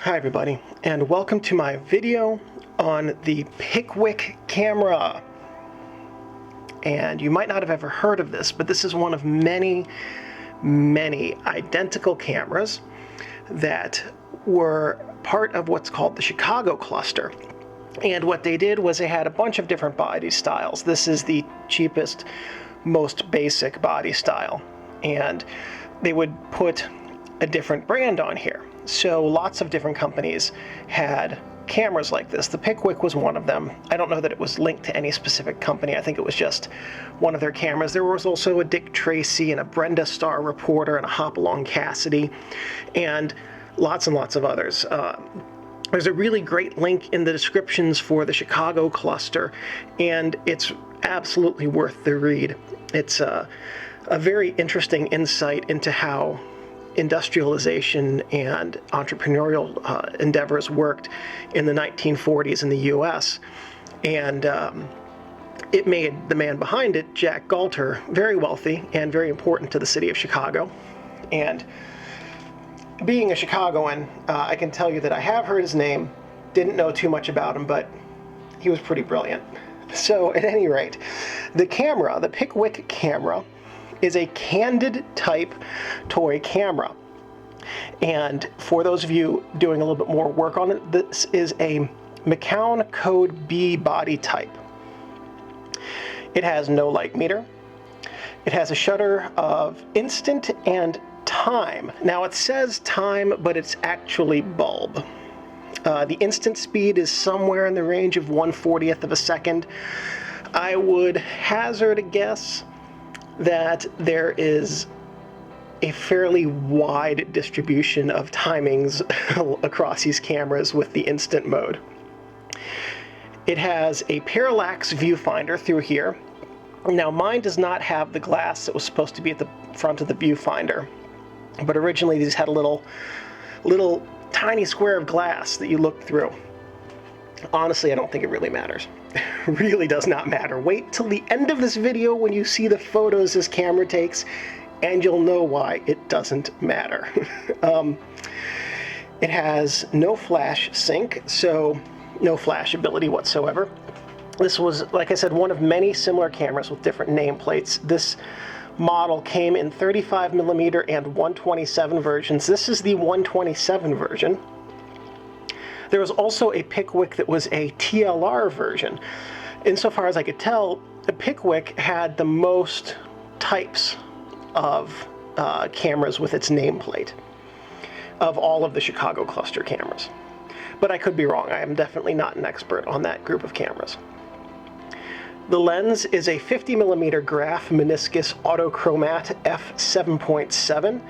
Hi everybody, and welcome to my video on the Pikwik camera. And you might not have ever heard of this, but this is one of many identical cameras that were part of what's called the Chicago cluster. And what they did was they had a bunch of different body styles. This is the cheapest, most basic body style. And they would put a different brand on here. So lots of different companies had cameras like this. The Pikwik was one of them. I don't know that it was linked to any specific company. I think it was just one of their cameras. There was also a Dick Tracy and a Brenda Starr Reporter and a Hopalong Cassidy and lots of others. There's a really great link in the descriptions for the Chicago cluster, and it's absolutely worth the read. It's a very interesting insight into how industrialization and entrepreneurial endeavors worked in the 1940s in the US. And it made the man behind it, Jack Galter, very wealthy and very important to the city of Chicago. And being a Chicagoan, I can tell you that I have heard his name, didn't know too much about him, but he was pretty brilliant. So at any rate, the camera, the Pikwik camera, is a candid type toy camera. And for those of you doing a little bit more work on it, this is a McCown Code B body type. It has no light meter. It has a shutter of instant and time. Now it says time, but it's actually bulb. The instant speed is somewhere in the range of 1/40th of a second. I would hazard a guess that there is a fairly wide distribution of timings across these cameras with the instant mode. It has a parallax viewfinder through here. Now mine does not have the glass that was supposed to be at the front of the viewfinder, but originally these had a little tiny square of glass that you look through. Honestly, I don't think it really matters. Really does not matter. Wait till the end of this video when you see the photos this camera takes, and you'll know why it doesn't matter. It has no flash sync, so no flash ability whatsoever. This was, like I said, one of many similar cameras with different nameplates. This model came in 35mm and 127 versions. This is the 127 version. There was also a Pikwik that was a TLR version. Insofar as I could tell, the Pikwik had the most types of cameras with its nameplate of all of the Chicago cluster cameras. But I could be wrong. I am definitely not an expert on that group of cameras. The lens is a 50mm Graph meniscus autochromat f7.7.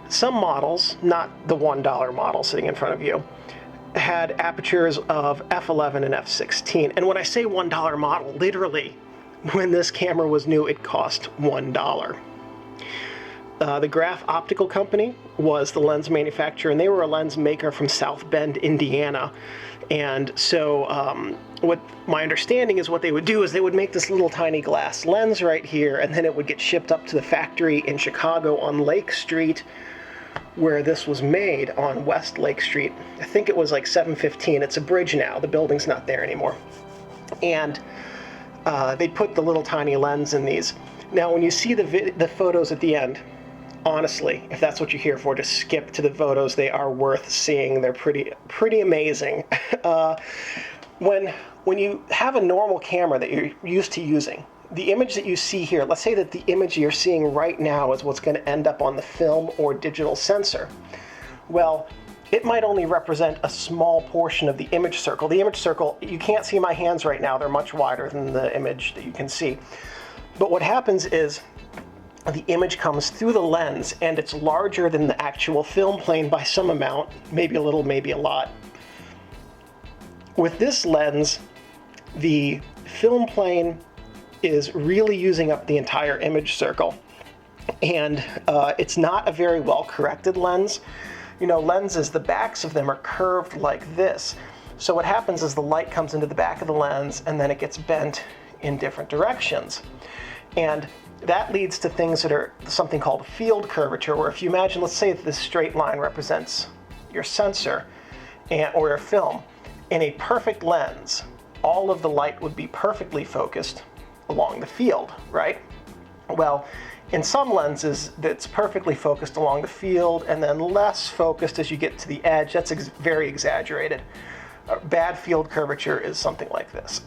Some models, not the $1 model sitting in front of you, had apertures of f11 and f16. And when I say $1 model, literally, when this camera was new, it cost $1. The Graph Optical Company was the lens manufacturer, and they were a lens maker from South Bend, Indiana. And so what my understanding is what they would do is they would make this little tiny glass lens right here, and then it would get shipped up to the factory in Chicago on Lake Street, where this was made on West Lake Street. I think it was like 715. It's a bridge now. The building's not there anymore. And they'd put the little tiny lens in these. Now, when you see the photos at the end, honestly, if that's what you're here for, just skip to the photos. They are worth seeing. They're pretty amazing. When you have a normal camera that you're used to using, the image that you see here, let's say that the image you're seeing right now is what's going to end up on the film or digital sensor. Well, it might only represent a small portion of the image circle. The image circle, you can't see my hands right now. They're much wider than the image that you can see. But what happens is the image comes through the lens, and it's larger than the actual film plane by some amount, maybe a little, maybe a lot. With this lens, the film plane is really using up the entire image circle, and it's not a very well corrected lens. You know, lenses, the backs of them are curved like this. So what happens is the light comes into the back of the lens, and then it gets bent in different directions. And that leads to things that are something called field curvature, where if you imagine, let's say that this straight line represents your sensor, or a film in a perfect lens, all of the light would be perfectly focused along the field, right? Well, in some lenses, that's perfectly focused along the field and then less focused as you get to the edge. That's very exaggerated. Bad field curvature is something like this.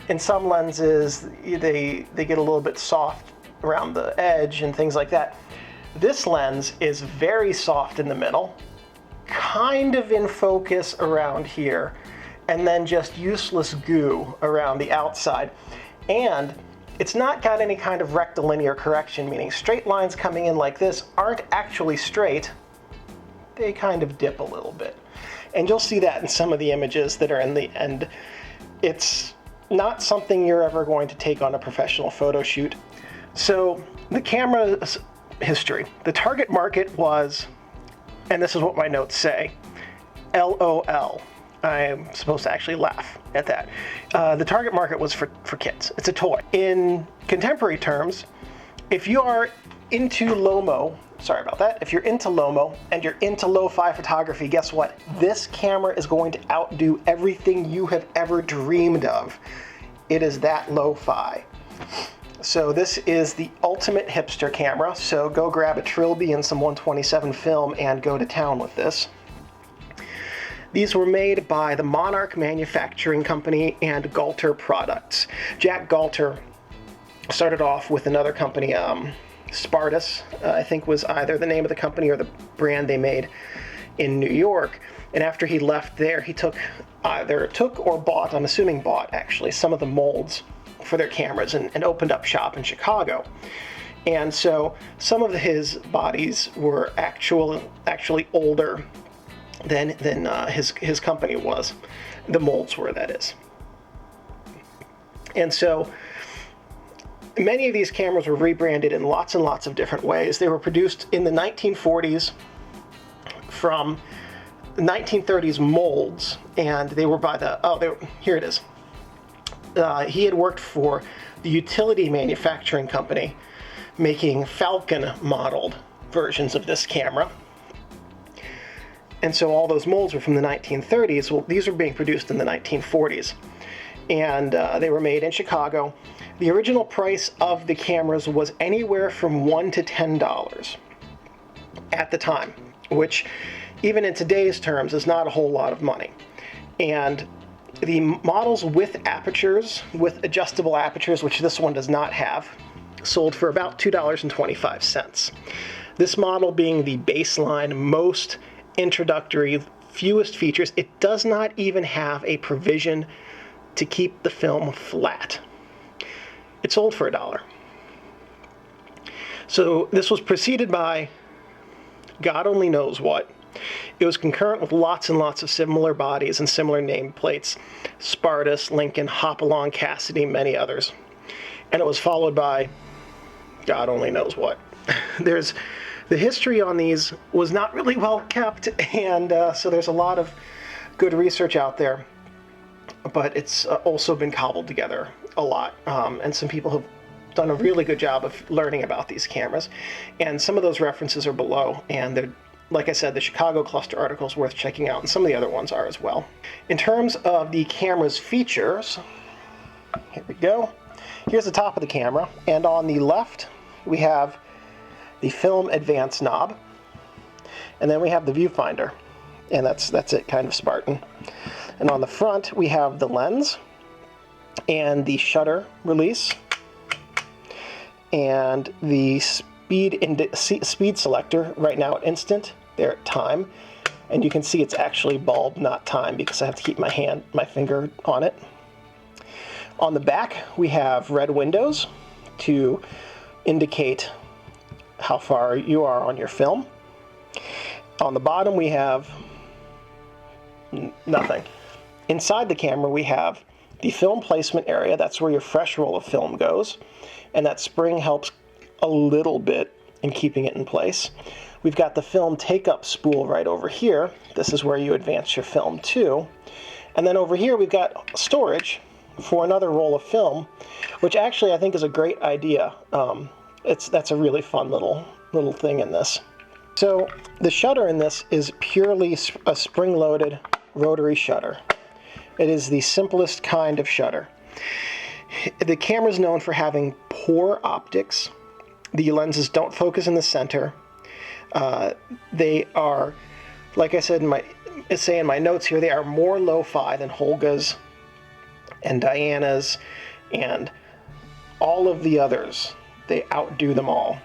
In some lenses, they get a little bit soft around the edge and things like that. This lens is very soft in the middle, kind of in focus around here, and then just useless goo around the outside. And it's not got any kind of rectilinear correction, meaning straight lines coming in like this aren't actually straight. They kind of dip a little bit. And you'll see that in some of the images that are in the end. It's not something you're ever going to take on a professional photo shoot. So the camera's history. The target market was, and this is what my notes say, LOL. I'm supposed to actually laugh at that. The target market was for kids. It's a toy. In contemporary terms, if you are into Lomo, sorry about that, if you're into Lomo and you're into lo-fi photography, guess what? This camera is going to outdo everything you have ever dreamed of. It is that lo-fi. So this is the ultimate hipster camera. So go grab a Trilby and some 127 film and go to town with this. These were made by the Monarch Manufacturing Company and Galter Products. Jack Galter started off with another company, Spartus, I think was either the name of the company or the brand they made in New York. And after he left there, he either took or bought, I'm assuming bought actually, some of the molds for their cameras and opened up shop in Chicago. And so some of his bodies were actually older than his company was. The molds were, that is. And so many of these cameras were rebranded in lots and lots of different ways. They were produced in the 1940s from 1930s molds, and they were by here it is. He had worked for the utility manufacturing company making Falcon modeled versions of this camera. And so all those molds were from the 1930s. Well, these were being produced in the 1940s. And they were made in Chicago. The original price of the cameras was anywhere from $1 to $10 at the time, which even in today's terms is not a whole lot of money. And the models with apertures, with adjustable apertures, which this one does not have, sold for about $2.25. This model being the baseline, most introductory, fewest features. It does not even have a provision to keep the film flat. It sold for $1. So this was preceded by God only knows what. It was concurrent with lots and lots of similar bodies and similar nameplates: Spartus, Lincoln, Hopalong, Cassidy, many others. And it was followed by God only knows what. The history on these was not really well kept, and so there's a lot of good research out there, but it's also been cobbled together a lot, and some people have done a really good job of learning about these cameras, and some of those references are below, and they're, like I said, the Chicago cluster article is worth checking out, and some of the other ones are as well. In terms of the camera's features, here we go. Here's the top of the camera, and on the left we have the film advance knob, and then we have the viewfinder, and that's it, kind of Spartan. And on the front we have the lens and the shutter release and the speed selector, right now at instant, there at time, and you can see it's actually bulb, not time, because I have to keep my finger on it. On the back we have red windows to indicate how far you are on your film. On the bottom we have nothing. Inside the camera we have the film placement area. That's where your fresh roll of film goes, and that spring helps a little bit in keeping it in place. We've got the film take-up spool right over here. This is where you advance your film to. And then over here we've got storage for another roll of film, which actually I think is a great idea. That's a really fun little thing in this. So the shutter in this is purely a spring-loaded rotary shutter. It is the simplest kind of shutter. The camera is known for having poor optics. The lenses don't focus in the center. They are, like I said in my notes here, they are more lo-fi than Holga's and Diana's and all of the others. They outdo them all.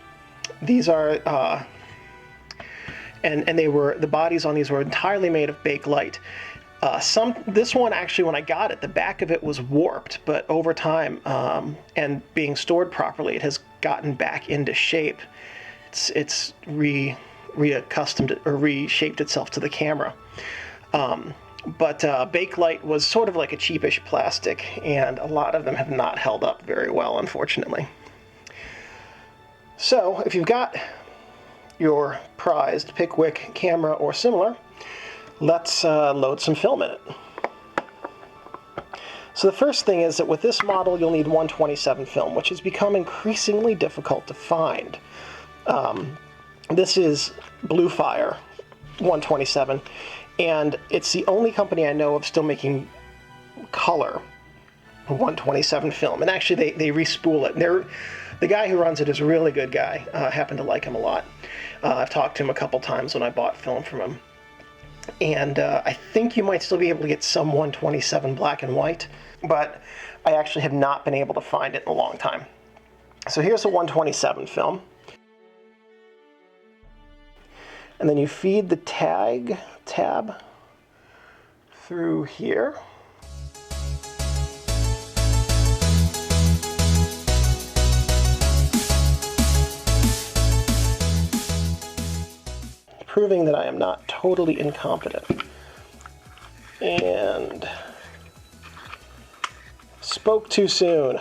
These are, and the bodies on these were entirely made of Bakelite. This one actually, when I got it, the back of it was warped, but over time and being stored properly, it has gotten back into shape. It's reaccustomed or reshaped itself to the camera. But Bakelite was sort of like a cheapish plastic, and a lot of them have not held up very well, unfortunately. So if you've got your prized Pikwik camera or similar, let's load some film in it. So the first thing is that with this model you'll need 127 film, which has become increasingly difficult to find. This is Bluefire 127, and it's the only company I know of still making color 127 film. And actually they re-spool it. The guy who runs it is a really good guy. I happen to like him a lot. I've talked to him a couple times when I bought film from him. And I think you might still be able to get some 127 black and white, but I actually have not been able to find it in a long time. So here's a 127 film. And then you feed the tab through here. Proving that I am not totally incompetent. And spoke too soon.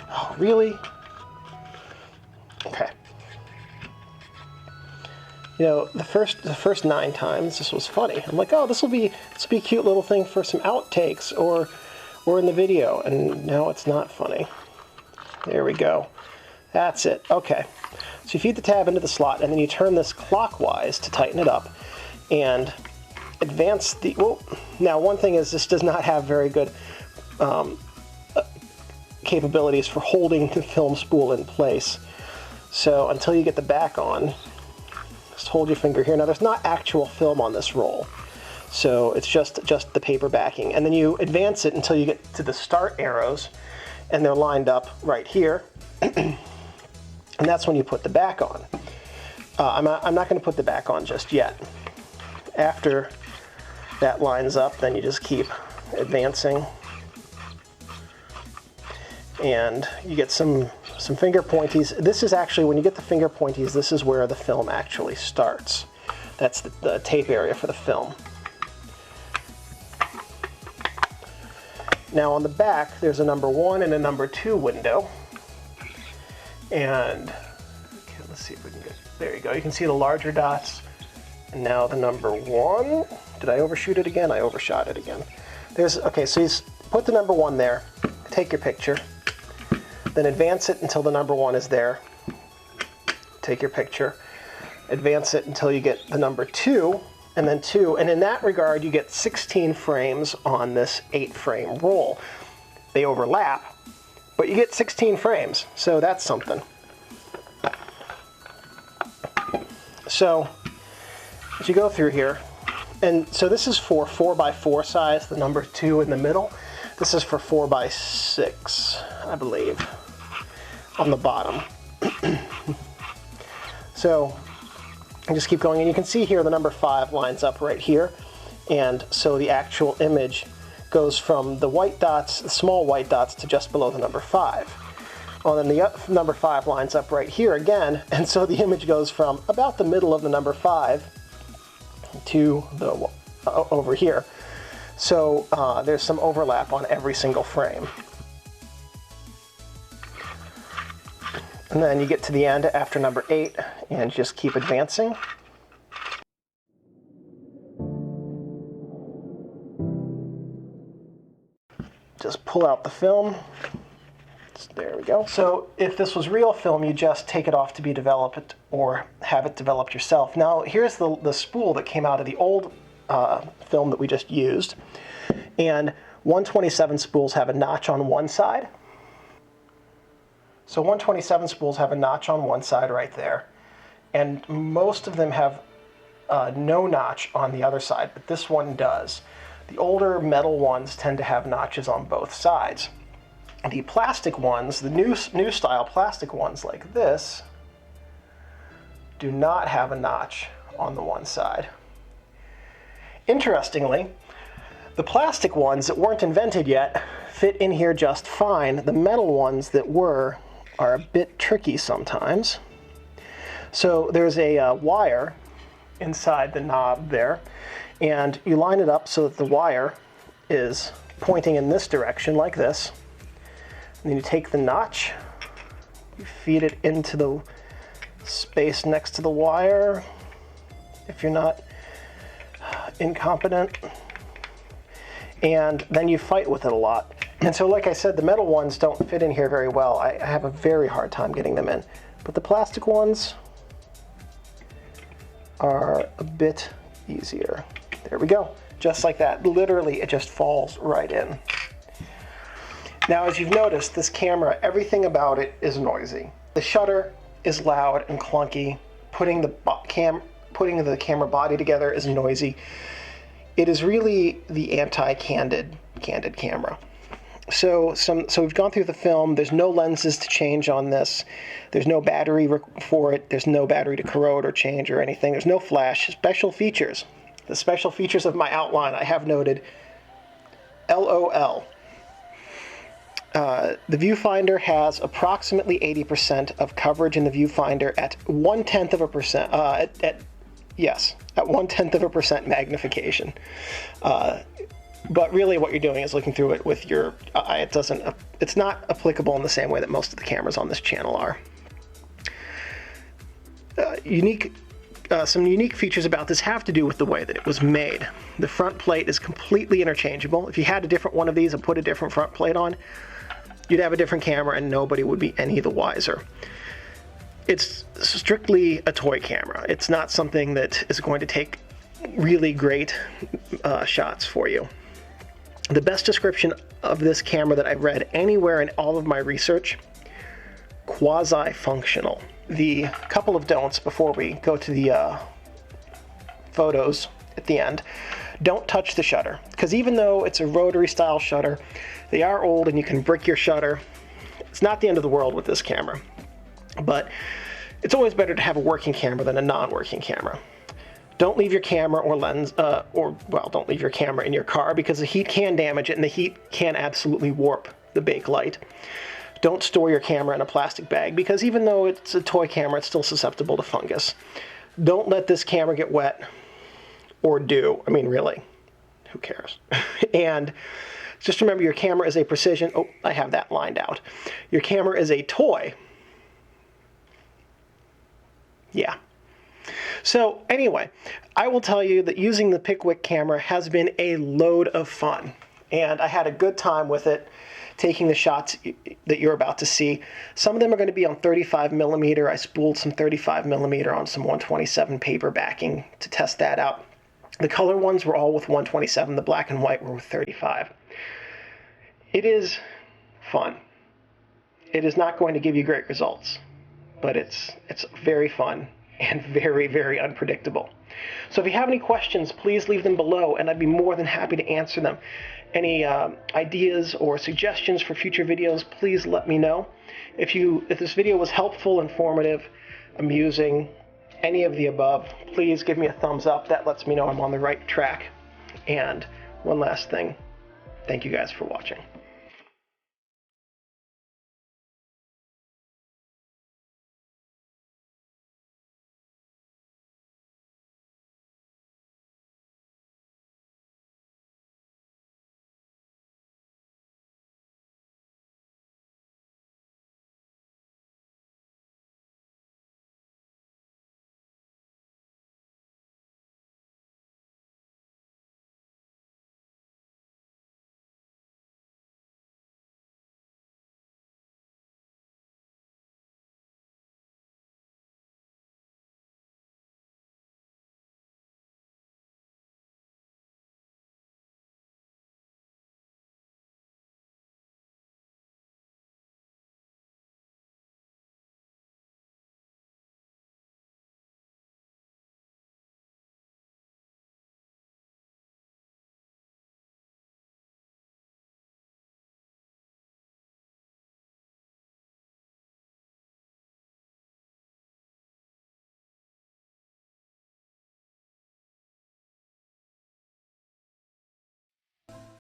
Oh, really? Okay. You know, the first 9 times this was funny. I'm like, oh, this will be a cute little thing for some outtakes or in the video, and now it's not funny. There we go. That's it. Okay. So you feed the tab into the slot, and then you turn this clockwise to tighten it up, and advance the. Well, now one thing is this does not have very good capabilities for holding the film spool in place. So until you get the back on, just hold your finger here. Now there's not actual film on this roll, so it's just the paper backing. And then you advance it until you get to the start arrows, and they're lined up right here. And that's when you put the back on. I'm not going to put the back on just yet. After that lines up, then you just keep advancing, and you get some finger pointies. This is actually, when you get the finger pointies, this is where the film actually starts. That's the tape area for the film. Now on the back, there's a number 1 and a number 2 window. And okay, let's see if we can get, there you go. You can see the larger dots. And now the number 1. Did I overshoot it again? I overshot it again. Okay, so you put the number 1 there, take your picture, then advance it until the number 1 is there, take your picture, advance it until you get the number 2, and then 2, and in that regard you get 16 frames on this 8-frame roll. They overlap, but you get 16 frames, so that's something. So as you go through here, and so this is for 4x4 size, the number 2 in the middle. This is for 4x6, I believe, on the bottom. So I just keep going, and you can see here the number 5 lines up right here, and so the actual image goes from the white dots, the small white dots, to just below the number 5. Well, then the number 5 lines up right here again, and so the image goes from about the middle of the number 5 to the over here. So there's some overlap on every single frame. And then you get to the end after number 8 and just keep advancing. Just pull out the film. There we go. So if this was real film, you just take it off to be developed or have it developed yourself. Now here's the spool that came out of the old film that we just used. And 127 spools have a notch on one side. So 127 spools have a notch on one side right there. And most of them have no notch on the other side, but this one does. The older metal ones tend to have notches on both sides. The plastic ones, the new style plastic ones like this, do not have a notch on the one side. Interestingly, the plastic ones that weren't invented yet fit in here just fine. The metal ones that were are a bit tricky sometimes. So there's a wire inside the knob there, and you line it up so that the wire is pointing in this direction like this. And then you take the notch, you feed it into the space next to the wire, if you're not incompetent, and then you fight with it a lot. And so like I said, the metal ones don't fit in here very well. I have a very hard time getting them in. But the plastic ones are a bit easier. There we go. Just like that. Literally, it just falls right in. Now, as you've noticed, this camera, everything about it is noisy. The shutter is loud and clunky. Putting the camera body together is noisy. It is really the anti-candid camera. So we've gone through the film. There's no lenses to change on this. There's no battery for it. There's no battery to corrode or change or anything. There's no flash. Special features. The special features of my outline I have noted. LOL. The viewfinder has approximately 80% of coverage in the viewfinder at 1/10 of a percent. At 1/10 of a percent magnification. But really what you're doing is looking through it with your eye. It's not applicable in the same way that most of the cameras on this channel are. Some unique features about this have to do with the way that it was made. The front plate is completely interchangeable. If you had a different one of these and put a different front plate on, you'd have a different camera and nobody would be any the wiser. It's strictly a toy camera. It's not something that is going to take really great shots for you. The best description of this camera that I've read anywhere in all of my research, quasi-functional. The couple of don'ts before we go to the photos at the end. Don't touch the shutter, because even though it's a rotary style shutter, they are old and you can brick your shutter. It's not the end of the world with this camera, but it's always better to have a working camera than a non-working camera. Don't leave your camera or lens, don't leave your camera in your car, because the heat can damage it and the heat can absolutely warp the bakelite. Don't store your camera in a plastic bag, because even though it's a toy camera, it's still susceptible to fungus. Don't let this camera get wet, or do. I mean, really, who cares? And just remember, your camera is a precision. Oh, I have that lined out. Your camera is a toy. Yeah. So anyway, I will tell you that using the Pikwik camera has been a load of fun, and I had a good time with it, taking the shots that you're about to see. Some of them are going to be on 35mm. I spooled some 35mm on some 127 paper backing to test that out. The color ones were all with 127. The black and white were with 35. It is fun. It is not going to give you great results, but it's very fun and very, very unpredictable. So if you have any questions, please leave them below, and I'd be more than happy to answer them. Any ideas or suggestions for future videos, please let me know. If this video was helpful, informative, amusing, any of the above, please give me a thumbs up. That lets me know I'm on the right track. And one last thing, thank you guys for watching.